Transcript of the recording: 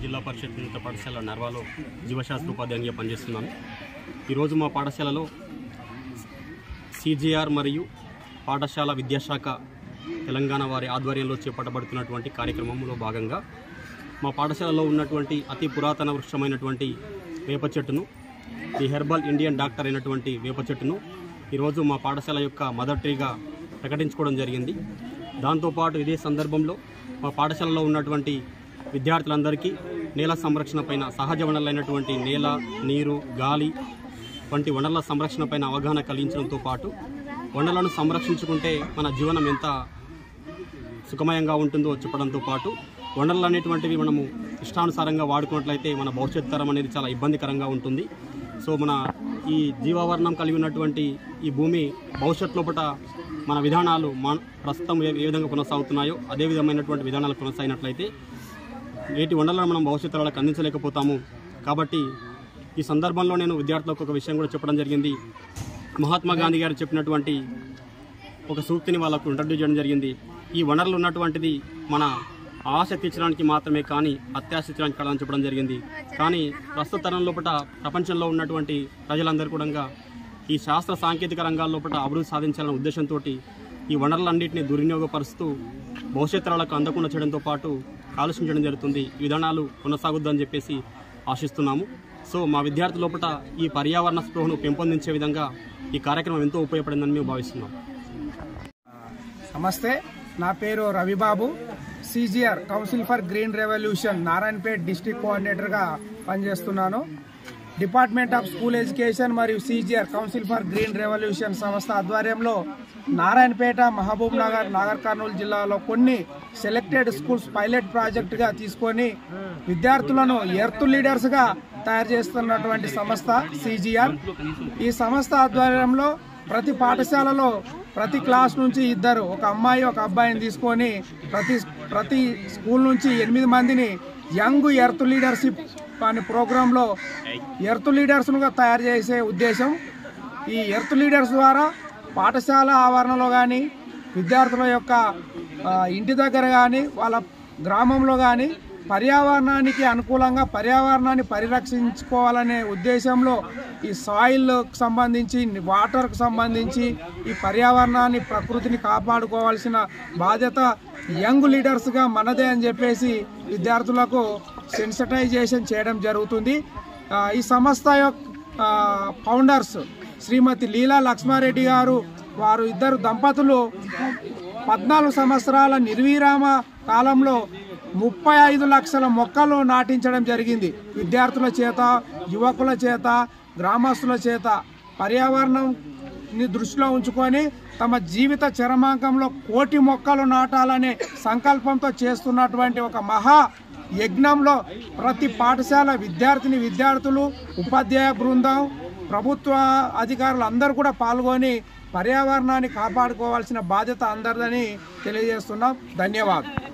జిల్లా పరిషత్ ఉన్నత పాఠశాల నర్వాలో జీవశాస్త్ర ఉపాధ్యాయునిగా పనిచేస్తున్నాను. ఈరోజు మా పాఠశాలలో CGR మరియు పాఠశాల విద్యాశాఖ తెలంగాణ వారి ఆధ్వర్యంలో చేపట్టబడుతున్నటువంటి కార్యక్రమంలో భాగంగా మా పాఠశాలలో ఉన్నటువంటి అతి పురాతన వృక్షమైనటువంటి వేప చెట్టును, ది హెర్బల్ ఇండియన్ డాక్టర్ అయినటువంటి వేప చెట్టును ఈరోజు మా పాఠశాల యొక్క మదర్ ట్రీగా ప్రకటించుకోవడం జరిగింది. దాంతోపాటు ఇదే సందర్భంలో మా పాఠశాలలో ఉన్నటువంటి విద్యార్థులందరికీ నేల సంరక్షణ పైన, సహజ వనరులైనటువంటి నేల, నీరు, గాలి వంటి వనరుల సంరక్షణ పైన అవగాహన కలిగించడంతో పాటు వనరులను సంరక్షించుకుంటే మన జీవనం ఎంత సుఖమయంగా ఉంటుందో చెప్పడంతో పాటు వనరులు అనేటువంటివి మనము ఇష్టానుసారంగా వాడుకున్నట్లయితే మన భవిష్యత్ తరం అనేది చాలా ఇబ్బందికరంగా ఉంటుంది. సో మన ఈ జీవావరణం కలిగి ఉన్నటువంటి ఈ భూమి భవిష్యత్ లోపల మన విధానాలు ప్రస్తుతం ఏ విధంగా కొనసాగుతున్నాయో అదే విధమైనటువంటి విధానాలు కొనసాగినట్లయితే నేటి వనరులను మనం భవిష్యత్తు వాళ్ళకి అందించలేకపోతాము. కాబట్టి ఈ సందర్భంలో నేను విద్యార్థులకు ఒక విషయం కూడా చెప్పడం జరిగింది. మహాత్మా గాంధీ గారు చెప్పినటువంటి ఒక సూక్తిని వాళ్ళకు ఇంట్రడ్యూస్ చేయడం జరిగింది. ఈ వనరులు ఉన్నటువంటిది మన ఆశ తీర్చడానికి మాత్రమే కానీ అత్యాశ తీర్చడానికి కాదని చెప్పడం జరిగింది. కానీ ప్రస్తుత తరం లోపల ప్రపంచంలో ఉన్నటువంటి ప్రజలందరూ కూడా ఈ శాస్త్ర సాంకేతిక రంగాల లోపల అభివృద్ధి సాధించాలనే ఉద్దేశంతో ఈ వనరులన్నింటినీ దుర్వినియోగపరుస్తూ భవిష్యత్ తరాలకు అందకుండా చేయడంతో పాటు కాలుష్యం చేయడం జరుగుతుంది. ఈ విధానాలు కొనసాగుద్దని చెప్పేసి ఆశిస్తున్నాము. సో మా విద్యార్థుల లోపల ఈ పర్యావరణ స్పృహను పెంపొందించే విధంగా ఈ కార్యక్రమం ఎంతో ఉపయోగపడిందని మేము భావిస్తున్నాం. నమస్తే, నా పేరు Ravibabu. CGR council for green revolution Narayanpet district కోఆర్డినేటర్గా పనిచేస్తున్నాను. డిపార్ట్మెంట్ ఆఫ్ స్కూల్ ఎడ్యుకేషన్ మరియు CGR council for green revolution సంస్థ ఆధ్వర్యంలో నారాయణపేట, మహబూబ్ నగర్, నాగర్ కర్నూలు జిల్లాలో కొన్ని సెలెక్టెడ్ స్కూల్స్ పైలట్ ప్రాజెక్టుగా తీసుకొని విద్యార్థులను ఎర్త్ లీడర్స్గా తయారు చేస్తున్నటువంటి సంస్థ CGR. ఈ సంస్థ ఆధ్వర్యంలో ప్రతి పాఠశాలలో ప్రతి క్లాస్ నుంచి ఇద్దరు, ఒక అమ్మాయి ఒక అబ్బాయిని తీసుకొని ప్రతి స్కూల్ నుంచి 8 మందిని యంగ్ ఎర్త్ లీడర్షిప్ అనే ప్రోగ్రాంలో ఎర్త్ లీడర్స్నుగా తయారు చేసే ఉద్దేశం. ఈ ఎర్త్ లీడర్స్ ద్వారా పాఠశాల ఆవరణలో కానీ, విద్యార్థుల యొక్క ఇంటి దగ్గర కానీ, వాళ్ళ గ్రామంలో కానీ పర్యావరణానికి అనుకూలంగా పర్యావరణాన్ని పరిరక్షించుకోవాలనే ఉద్దేశంలో ఈ సాయిల్కి సంబంధించి, వాటర్కు సంబంధించి ఈ పర్యావరణాన్ని, ప్రకృతిని కాపాడుకోవాల్సిన బాధ్యత యంగ్ లీడర్స్గా మనదే అని చెప్పేసి విద్యార్థులకు సెన్సిటైజేషన్ చేయడం జరుగుతుంది. ఈ సంస్థ యొక్క ఫౌండర్స్ శ్రీమతి లీలా లక్ష్మారెడ్డి గారు, వారు ఇద్దరు దంపతులు 14 సంవత్సరాల నిర్విరామ కాలంలో 35 లక్షల మొక్కలు నాటించడం జరిగింది. విద్యార్థుల చేత, యువకుల చేత, గ్రామస్తుల చేత పర్యావరణాన్ని దృష్టిలో ఉంచుకొని తమ జీవిత చరమాంకంలో 1,000,000 మొక్కలు నాటాలనే సంకల్పంతో చేస్తున్నటువంటి ఒక మహా యజ్ఞంలో ప్రతి పాఠశాల విద్యార్థులు, ఉపాధ్యాయ బృందం, ప్రభుత్వ అధికారులు అందరూ కూడా పాల్గొని పర్యావరణాన్ని కాపాడుకోవాల్సిన బాధ్యత అందరిదని తెలియజేస్తున్నాం. ధన్యవాదాలు.